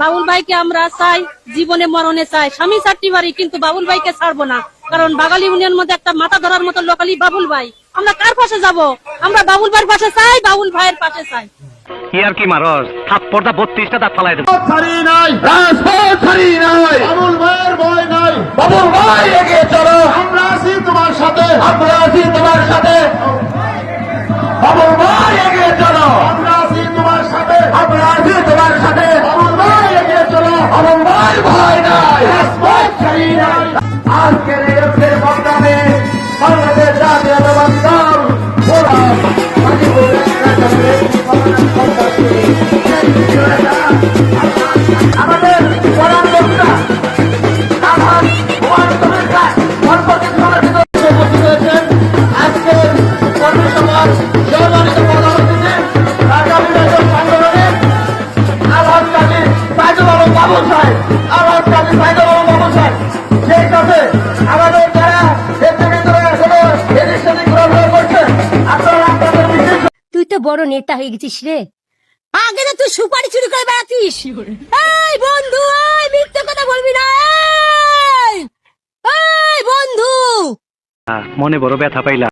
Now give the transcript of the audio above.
বাবুল ভাইকে আমরা চাই, জীবনে মরণে চাই, স্বামী ছাড়তে পারি কিন্তু বাবুল ভাইকে ছাড়বো না। কারণ বাগালী ইউনিয়ন মধ্যে একটা মাথা ধরার মতো লোকালি বাবুল ভাই। আমরা কার পাশে যাব? আমরা বাবুল ভাইয়ের পাশে চাই, বাবুল ভাইয়ের পাশে চাই। কি আর কি মারস, থাপ্পড়টা 32টা দাঁত ফালাই দেব। ছাড়ি নাই, রাজপথ ছাড়ি নাই, বাবুল ভাইয়ের ভয় নাই। বাবুল ভাই এগিয়ে চলো, আমরা আছি তোমার সাথে, আমরা আছি তোমার সাথে। বাবুল ভাই এগিয়ে চলো, আমরা আছি তোমার সাথে, আমরা আছি তোমার সাথে। বাবুল ভাই এগিয়ে চলো, বাবুল ভাই ভয় নাই, রাজপথ ছাড়ি নাই। আজকের এই রক্তের সংগ্রামে বাংলাদেশ জাতীয়তাবাদী দল ওরা গাজীপুর আমাদের প্রধান বক্তা আমার হুমায়ুন কবির খান সর্বশেষ সমর্থিত উপস্থিত হয়েছেন আজকের কর্মসভার সম্মানিত প্রধান অতিথি আগামী বছর আন্দোলনে আলহাজ কাজী সাইদুল আলম বাবু সাহেব, আলহাজ কাজী সাইদুল আলম বাবু সাহেব, সেই সাথে আমাদের যারা নেতৃবৃন্দরা এখনো এদিক সেদিক ঘোরাফেরা করছেন, আপনারা আপনাদের বিশেষ। তুই তো বড় নেতা হয়ে গেছিস রে, আগে তো তুই সুপারি চুরি করে বেড়াতিস। এই বন্ধু, এই মিথ্যে কথা বলবি না। এই বন্ধু, মনে বড় ব্যথা পাইলা।